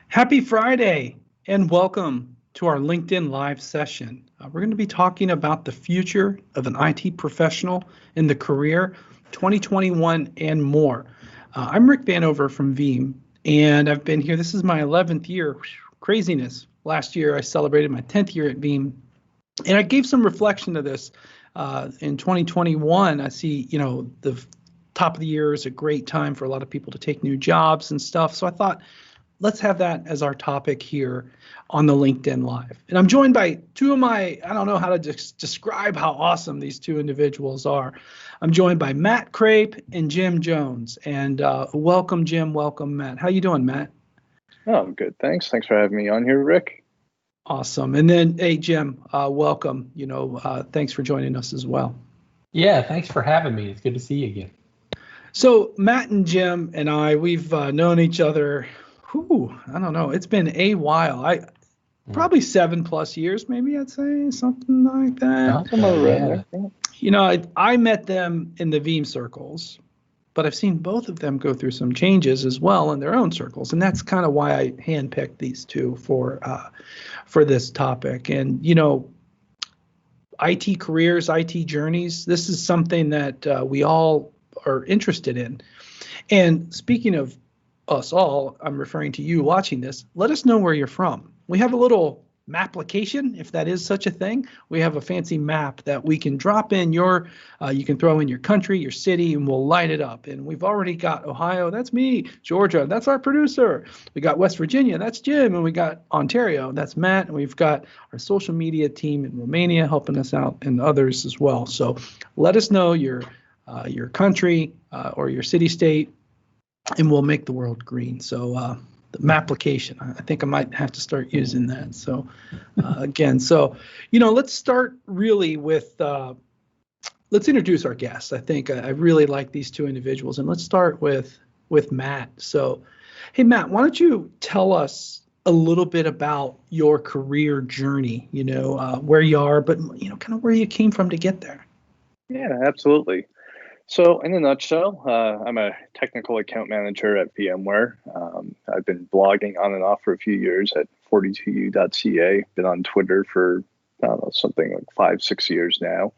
Happy Friday and welcome to our LinkedIn Live session. We're going to be talking about the future of an IT professional in the career 2021 and more. I'm Rick Vanover from Veeam, and I've been here. This is my 11th year. Craziness. Last year, I celebrated my 10th year at Veeam, and I gave some reflection to this. In 2021, I see, the top of the year is a great time for a lot of people to take new jobs and stuff. So I thought, let's have that as our topic here on the LinkedIn Live. And I'm joined by two of I don't know how to describe how awesome these two individuals are. I'm joined by Matt Crape and Jim Jones. And welcome, Jim. Welcome, Matt. How you doing, Matt? Oh, I'm good. Thanks. Thanks for having me on here, Rick. Awesome. And then, hey, Jim, welcome. Thanks for joining us as well. Yeah, thanks for having me. It's good to see you again. So Matt and Jim and we've known each other. I don't know. It's been a while. Probably 7+ years, maybe I'd say something like that. I met them in the Veeam circles, but I've seen both of them go through some changes as well in their own circles, and that's kind of why I handpicked these two for this topic. And IT careers, IT journeys. This is something that we all are interested in. And speaking of us all, I'm referring to you watching this, let us know where you're from. We have a little map-application, if that is such a thing. We have a fancy map that we can drop in you can throw in your country, your city, and we'll light it up. And we've already got Ohio, that's me. Georgia, that's our producer. We got West Virginia, that's Jim. And we got Ontario, that's Matt. And we've got our social media team in Romania helping us out, and others as well. So let us know your country or your city-state, and we'll make the world green. So the mapplication, I think I might have to start using that. So again, let's start really with, let's introduce our guests. I think I really like these two individuals, and let's start with Matt. So, hey, Matt, why don't you tell us a little bit about your career journey, where you are, but, kind of where you came from to get there. Yeah, absolutely. So in a nutshell, I'm a technical account manager at VMware. I've been blogging on and off for a few years at 42u.ca. Been on Twitter for, something like 5-6 years now.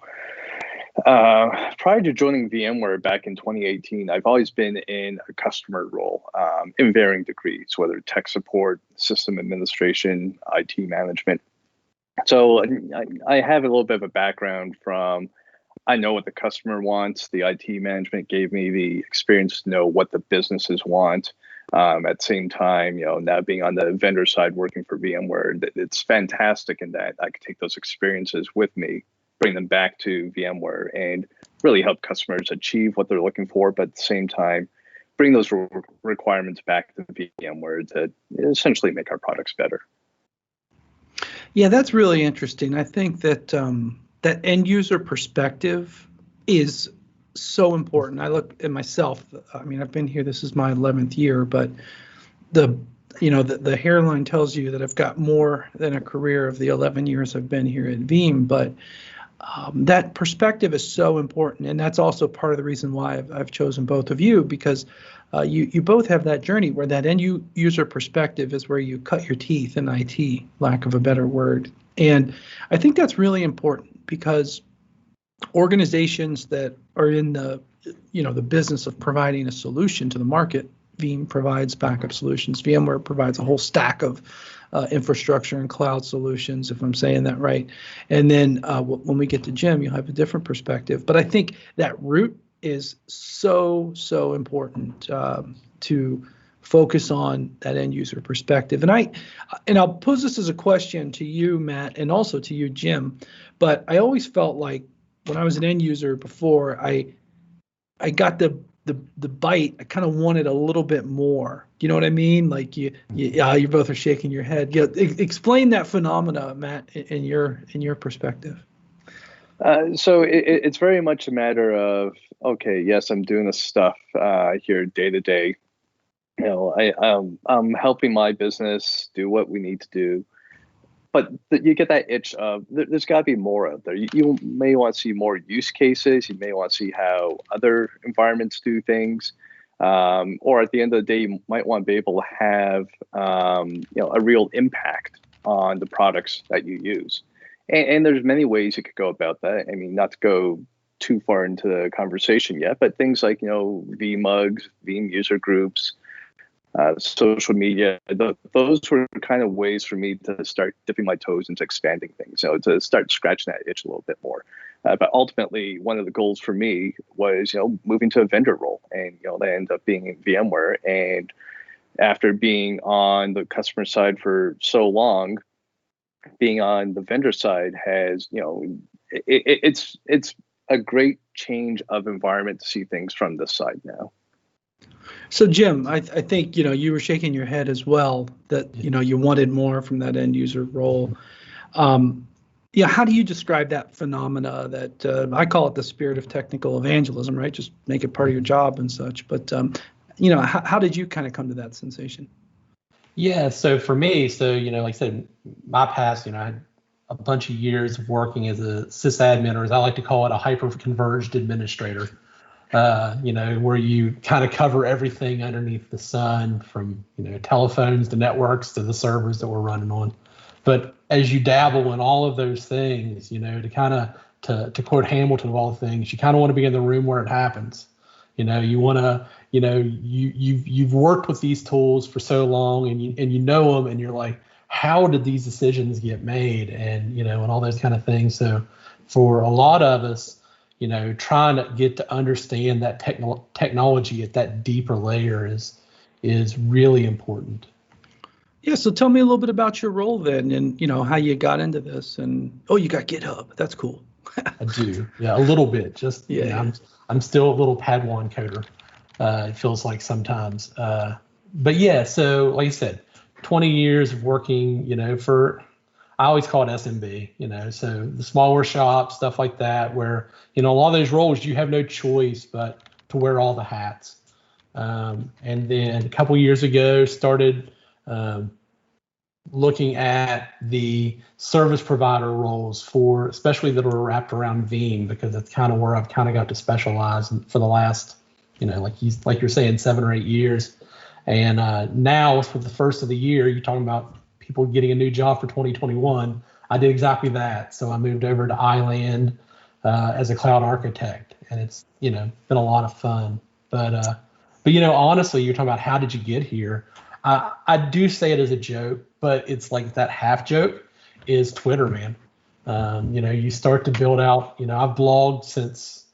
Prior to joining VMware back in 2018, I've always been in a customer role in varying degrees, whether tech support, system administration, IT management. So I have a little bit of a background from I know what the customer wants. The IT management gave me the experience to know what the businesses want. At the same time, now being on the vendor side working for VMware, it's fantastic in that I could take those experiences with me, bring them back to VMware, and really help customers achieve what they're looking for, but at the same time, bring those requirements back to VMware to essentially make our products better. Yeah, that's really interesting. I think that that end user perspective is so important. I look at myself. I mean, I've been here. This is my 11th year, but the hairline tells you that I've got more than a career of the 11 years I've been here at Veeam. But that perspective is so important, and that's also part of the reason why I've chosen both of you, because you both have that journey where that end user perspective is where you cut your teeth in IT, lack of a better word. And I think that's really important because organizations that are in the business of providing a solution to the market, Veeam provides backup solutions. VMware provides a whole stack of infrastructure and cloud solutions, if I'm saying that right. And then when we get to Jim, you'll have a different perspective. But I think that root is so important to focus on that end user perspective. And I'll pose this as a question to you, Matt, and also to you, Jim. But I always felt like when I was an end user before, I got the bite. I kind of wanted a little bit more. Do you know what I mean? Like you both are shaking your head. Yeah, explain that phenomena, Matt, in your perspective. So it's very much a matter of, okay, yes, I'm doing this stuff here day to day. I'm helping my business do what we need to do, but you get that itch of there's got to be more out there. You may want to see more use cases. You may want to see how other environments do things. Or at the end of the day, you might want to be able to have a real impact on the products that you use. And there's many ways you could go about that. I mean, not to go too far into the conversation yet, but things like, vmugs, Veeam user groups, social media, those were kind of ways for me to start dipping my toes into expanding things, to start scratching that itch a little bit more. But ultimately, one of the goals for me was, moving to a vendor role, and that ended up being in VMware. And after being on the customer side for so long, being on the vendor side has, it's a great change of environment to see things from this side now. So Jim, I think you were shaking your head as well that you wanted more from that end user role. How do you describe that phenomena that I call it the spirit of technical evangelism, right? Just make it part of your job and such. But how did you kind of come to that sensation? Yeah, so for me, like I said, my past, I had a bunch of years of working as a sysadmin, or as I like to call it, a hyper-converged administrator. Where you kind of cover everything underneath the sun, from telephones to networks to the servers that we're running on. But as you dabble in all of those things, to quote Hamilton of all things, you kind of want to be in the room where it happens. You want to, you've worked with these tools for so long, and you know them, and you're like, how did these decisions get made, and and all those kind of things. So for a lot of us, trying to get to understand that technology at that deeper layer is really important. Yeah, so tell me a little bit about your role then, and how you got into this. And you got GitHub. That's cool. I do, yeah, a little bit. Just I'm still a little Padawan coder. It feels like sometimes, but yeah. So like I said, 20 years of working, I always call it SMB, so the smaller shop, stuff like that, where, a lot of those roles, you have no choice but to wear all the hats. And then a couple years ago, started looking at the service provider roles especially that are wrapped around Veeam, because that's kind of where I've kind of got to specialize for the last, like you're saying, 7 or 8 years. And now for the first of the year, you're talking about people getting a new job for 2021. I did exactly that. So I moved over to iLand as a cloud architect, and it's been a lot of fun. But honestly, you're talking about how did you get here? I do say it as a joke, but it's like that half joke is Twitter, man. You start to build out. I've blogged since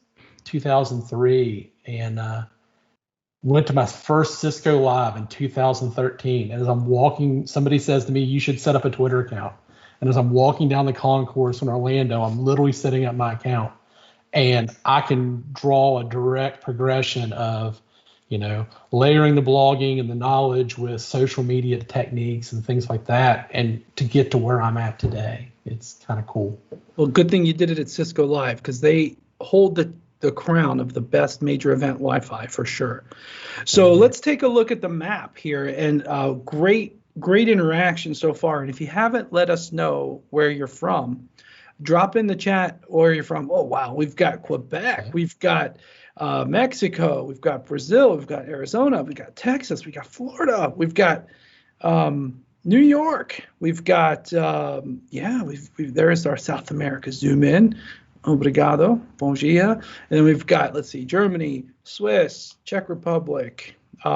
2003, and went to my first Cisco Live in 2013. And as I'm walking, somebody says to me, you should set up a Twitter account. And as I'm walking down the concourse in Orlando, I'm literally setting up my account. And I can draw a direct progression of, layering the blogging and the knowledge with social media techniques and things like that, and to get to where I'm at today. It's kind of cool. Well, good thing you did it at Cisco Live, because they hold the crown of the best major event Wi-Fi for sure. So let's take a look at the map here, and great interaction so far. And if you haven't let us know where you're from, drop in the chat where you're from. Oh, wow, we've got Quebec, we've got Mexico, we've got Brazil, we've got Arizona, we've got Texas, we've got Florida, we've got New York, we've got there's our South America zoom in. Obrigado, bom dia. And then we've got, let's see, Germany, Swiss, Czech Republic. We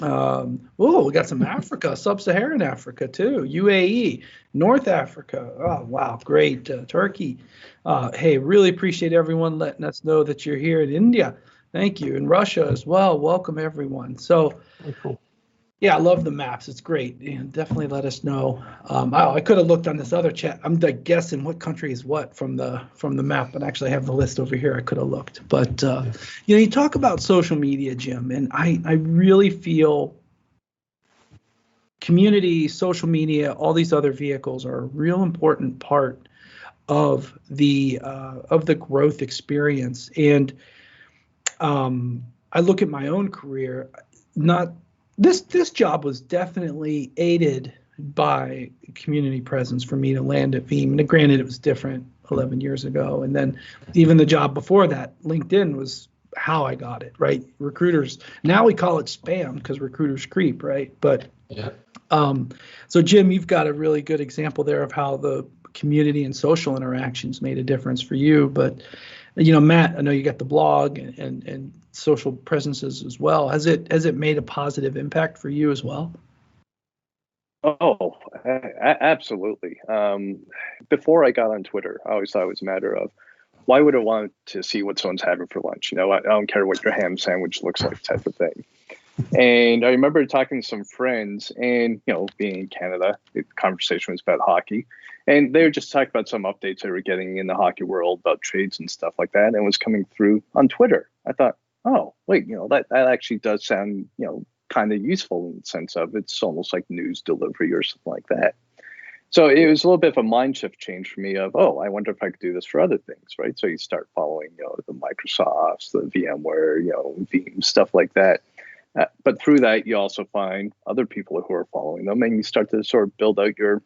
got some Africa, Sub-Saharan Africa too, UAE, North Africa. Oh, wow, great. Turkey. Hey, really appreciate everyone letting us know that you're here in India. Thank you. And Russia as well. Welcome, everyone. So, cool. Yeah, I love the maps. It's great. And definitely let us know. I could have looked on this other chat. I'm like guessing what country is what from the map, but actually I have the list over here. I could have looked. But you talk about social media, Jim, and I really feel community, social media, all these other vehicles are a real important part of the growth experience. And I look at my own career, This job was definitely aided by community presence for me to land at Veeam. And granted, it was different 11 years ago. And then even the job before that, LinkedIn, was how I got it, right? Recruiters, now we call it spam because recruiters creep, right? But Yeah. so Jim, you've got a really good example there of how the community and social interactions made a difference for you. But Matt, I know you got the blog and social presences as well. Has it made a positive impact for you as well? Oh, absolutely. Before I got on Twitter, I always thought it was a matter of why would I want to see what someone's having for lunch? I don't care what your ham sandwich looks like, type of thing. And I remember talking to some friends, and being in Canada, the conversation was about hockey, and they were just talking about some updates they were getting in the hockey world about trades and stuff like that, and it was coming through on Twitter. I thought, oh wait, that actually does sound kind of useful in the sense of it's almost like news delivery or something like that. So it was a little bit of a mind shift change for me of, I wonder if I could do this for other things, right? So you start following, the Microsofts, the VMware, Veeam, stuff like that. But through that, you also find other people who are following them, and you start to sort of build out your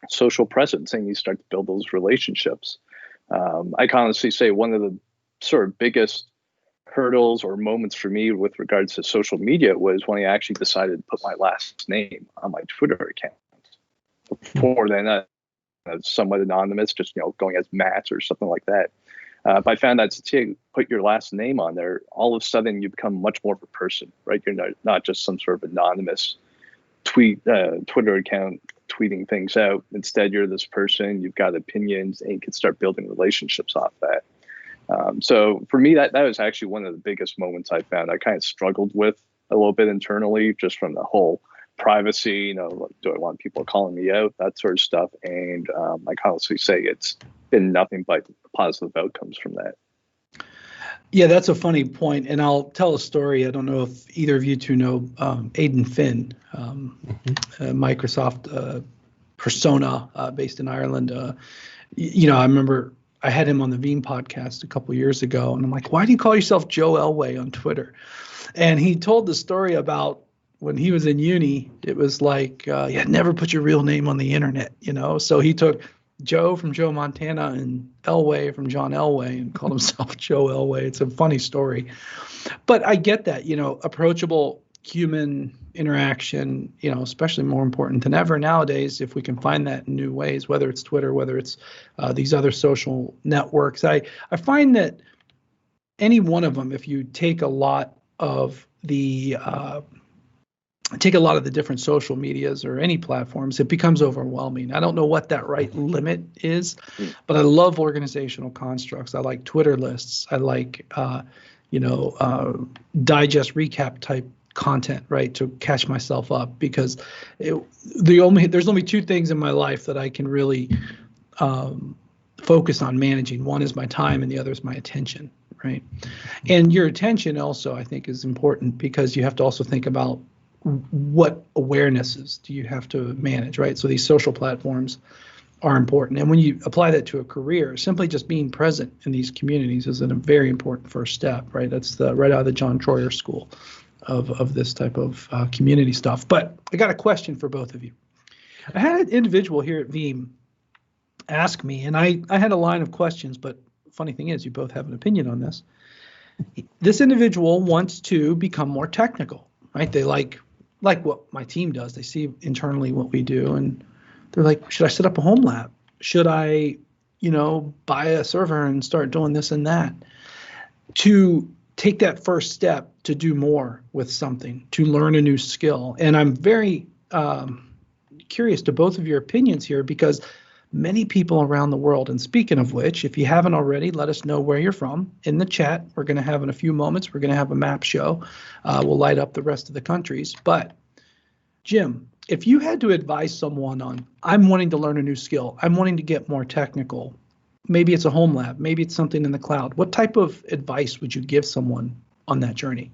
social presence, and you start to build those relationships. I can honestly say one of the sort of biggest hurdles or moments for me with regards to social media was when I actually decided to put my last name on my Twitter account. Before then, somewhat anonymous, just going as Matt or something like that. But I found that to put your last name on there, all of a sudden you become much more of a person, right? You're not just some sort of anonymous Twitter account tweeting things out. Instead, you're this person. You've got opinions, and you can start building relationships off that. So for me, that was actually one of the biggest moments I found. I kind of struggled with a little bit internally, just from the whole privacy, do I want people calling me out, that sort of stuff. And I can honestly say it's been nothing but positive outcomes from that. Yeah, that's a funny point. And I'll tell a story. I don't know if either of you two know Aidan Finn, Microsoft persona based in Ireland. I remember I had him on the Veeam podcast a couple years ago, and I'm like, why do you call yourself Joe Elway on Twitter? And he told the story about when he was in uni. It was like, never put your real name on the internet, So he took Joe from Joe Montana and Elway from John Elway and called himself Joe Elway. It's a funny story. But I get that, approachable human interaction, especially more important than ever nowadays, if we can find that in new ways, whether it's Twitter, whether it's these other social networks. I find that any one of them, if you take a lot of the different social medias or any platforms, it becomes overwhelming. I don't know what that right limit is, but I love organizational constructs. I like Twitter lists. I like, digest recap type content, right, to catch myself up, because there's only two things in my life that I can really focus on managing. One is my time and the other is my attention, right? And your attention also, I think, is important, because you have to also think about what awarenesses do you have to manage, right? So these social platforms are important. And when you apply that to a career, simply just being present in these communities is a very important first step, right? That's right out of the John Troyer school of this type of community stuff. But I got a question for both of you. I had an individual here at Veeam ask me, and I had a line of questions, but funny thing is you both have an opinion on this. This individual wants to become more technical, right? They like what my team does. They see internally what we do, and they're like, should I set up a home lab? Should I, buy a server and start doing this and that? To take that first step to do more with something, to learn a new skill. And I'm very curious to both of your opinions here, because many people around the world, and speaking of which, if you haven't already, let us know where you're from in the chat. We're going to have, in a few moments, we're going to have a map show. We'll light up the rest of the countries. But Jim, if you had to advise someone on, I'm wanting to learn a new skill, I'm wanting to get more technical, maybe it's a home lab, maybe it's something in the cloud, what type of advice would you give someone on that journey?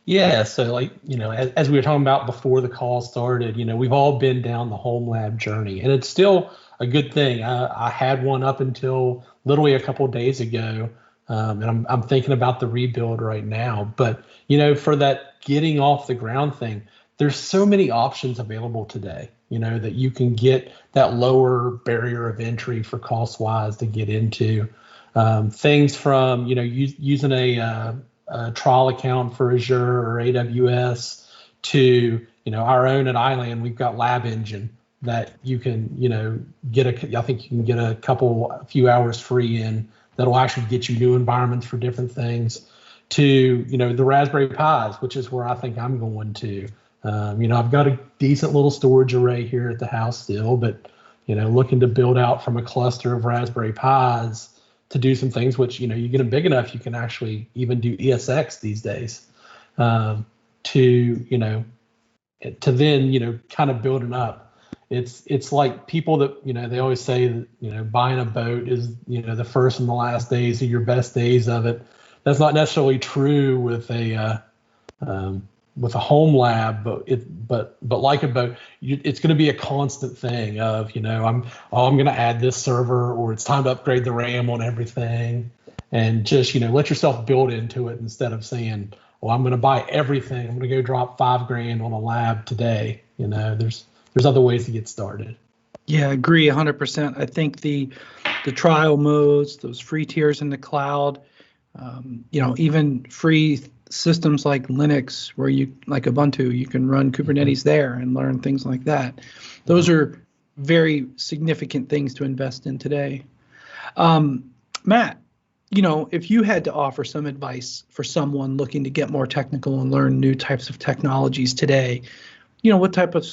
Yeah, so as we were talking about before the call started, we've all been down the home lab journey, and it's still a good thing. I had one up until literally a couple of days ago, and I'm thinking about the rebuild right now. But for that getting off the ground thing, there's so many options available today. That you can get that lower barrier of entry for cost wise to get into. Things from, using a trial account for Azure or AWS to, our own at Island, we've got Lab Engine that you can, I think you can get a few hours free in that'll actually get you new environments for different things, to, the Raspberry Pis, which is where I think I'm going to. I've got a decent little storage array here at the house still, but, looking to build out from a cluster of Raspberry Pis to do some things, which, you get them big enough, you can actually even do ESX these days, to then, kind of building up. It's like people that, they always say that, buying a boat is, the first and the last days are your best days of it. That's not necessarily true with a home lab, but like a boat, it's going to be a constant thing of, I'm going to add this server, or it's time to upgrade the RAM on everything, and just, let yourself build into it instead of saying, well, I'm going to buy everything. I'm going to go drop $5,000 on a lab today. There's other ways to get started. Yeah, I agree 100%. I think the trial modes, those free tiers in the cloud, even free systems like Linux, where like Ubuntu, you can run Kubernetes there and learn things like that. Those are very significant things to invest in today. Matt, if you had to offer some advice for someone looking to get more technical and learn new types of technologies today, what type of,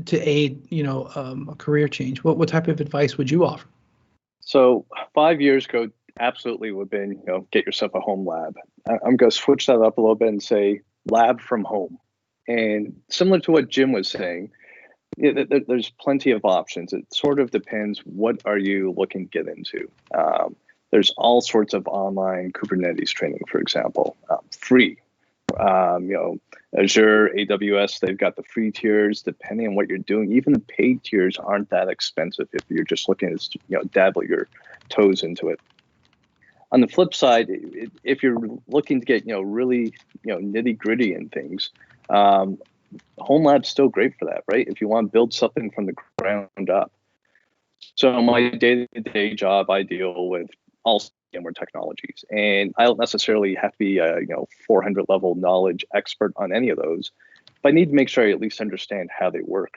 to aid, a career change, what type of advice would you offer? So 5 years ago, absolutely would have been, get yourself a home lab. I'm going to switch that up a little bit and say lab from home. And similar to what Jim was saying, there's plenty of options. It sort of depends, what are you looking to get into? There's all sorts of online Kubernetes training, for example, free. Azure, AWS, they've got the free tiers. Depending on what you're doing, even the paid tiers aren't that expensive if you're just looking to dabble your toes into it. On the flip side, if you're looking to get really nitty gritty in things, home lab's still great for that, right? If you want to build something from the ground up. So my day-to-day job, I deal with all VMware technologies, and I don't necessarily have to be a 400 level knowledge expert on any of those, but I need to make sure I at least understand how they work.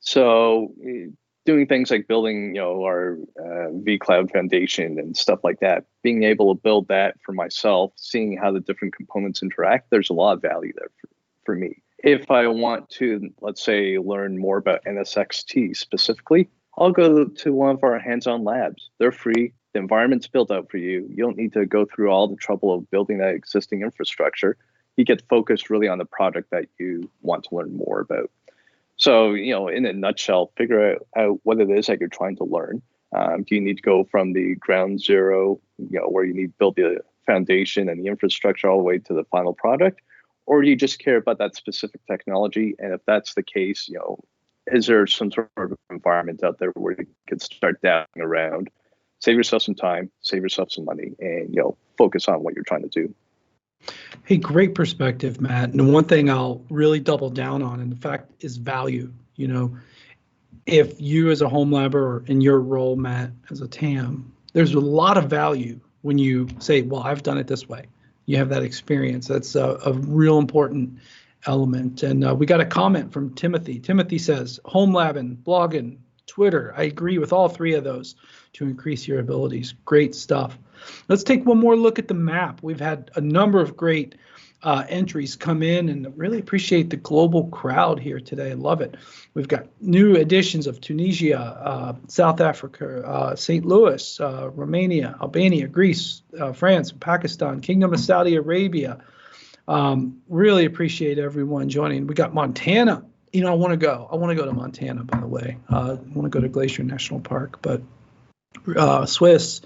So doing things like building our vCloud Foundation and stuff like that, being able to build that for myself, seeing how the different components interact, there's a lot of value there for me. If I want to, let's say, learn more about NSXT specifically, I'll go to one of our hands-on labs. They're free. The environment's built out for you. You don't need to go through all the trouble of building that existing infrastructure. You get focused really on the product that you want to learn more about. So, in a nutshell, figure out what it is that you're trying to learn. Do you need to go from the ground zero, where you need to build the foundation and the infrastructure all the way to the final product? Or do you just care about that specific technology? And if that's the case, is there some sort of environment out there where you could start dabbling around, save yourself some time, save yourself some money, and focus on what you're trying to do? Hey, great perspective, Matt. And one thing I'll really double down on, in fact, is value. If you as a home labber, or in your role, Matt, as a TAM, there's a lot of value when you say, well, I've done it this way. You have that experience. That's a real important element. And we got a comment from Timothy. Timothy says, home labbing, blogging, Twitter. I agree with all three of those to increase your abilities. Great stuff. Let's take one more look at the map. We've had a number of great entries come in, and really appreciate the global crowd here today. I love it. We've got new additions of Tunisia, South Africa, St. Louis, Romania, Albania, Greece, France, Pakistan, Kingdom of Saudi Arabia. Really appreciate everyone joining. We got Montana. I want to go. I want to go to Montana, by the way. I want to go to Glacier National Park, but Swiss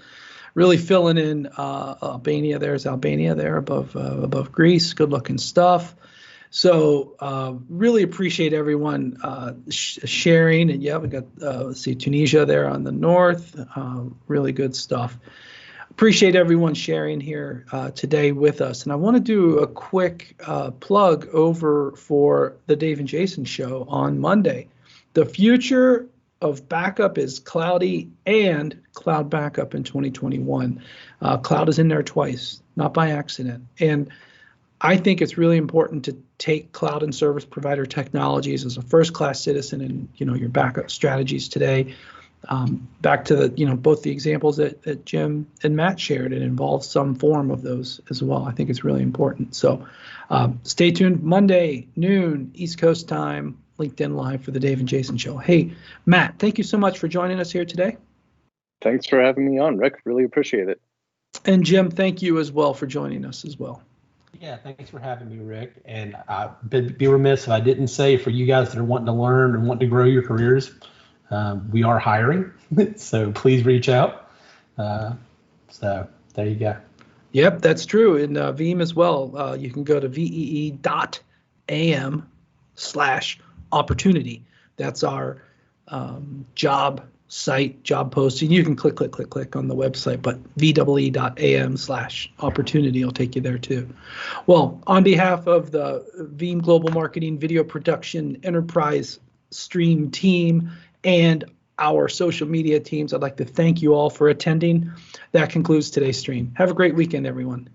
really filling in. Albania, there's Albania there above Greece. Good looking stuff. So really appreciate everyone sharing. And yeah, we got let's see, Tunisia there on the north. Really good stuff. Appreciate everyone sharing here today with us. And I want to do a quick plug over for the Dave and Jason show on Monday. The future of backup is cloudy and cloud backup in 2021. Cloud is in there twice, not by accident. And I think it's really important to take cloud and service provider technologies as a first-class citizen in your backup strategies today. Back to the both the examples that Jim and Matt shared, it involves some form of those as well. I think it's really important. So stay tuned. Monday noon East Coast time, LinkedIn Live for the Dave and Jason Show. Hey, Matt, thank you so much for joining us here today. Thanks for having me on, Rick. Really appreciate it. And Jim, thank you as well for joining us as well. Yeah, thanks for having me, Rick. And I'd be remiss if I didn't say, for you guys that are wanting to learn and wanting to grow your careers, we are hiring, so please reach out. So there you go. Yep, that's true. In Veeam as well, you can go to VEE.am/opportunity. That's our job site, job posting. You can click on the website, but VEE.am/opportunity will take you there too. Well, on behalf of the Veeam Global Marketing Video Production Enterprise Stream team and our social media teams, I'd like to thank you all for attending. That concludes today's stream. Have a great weekend, everyone.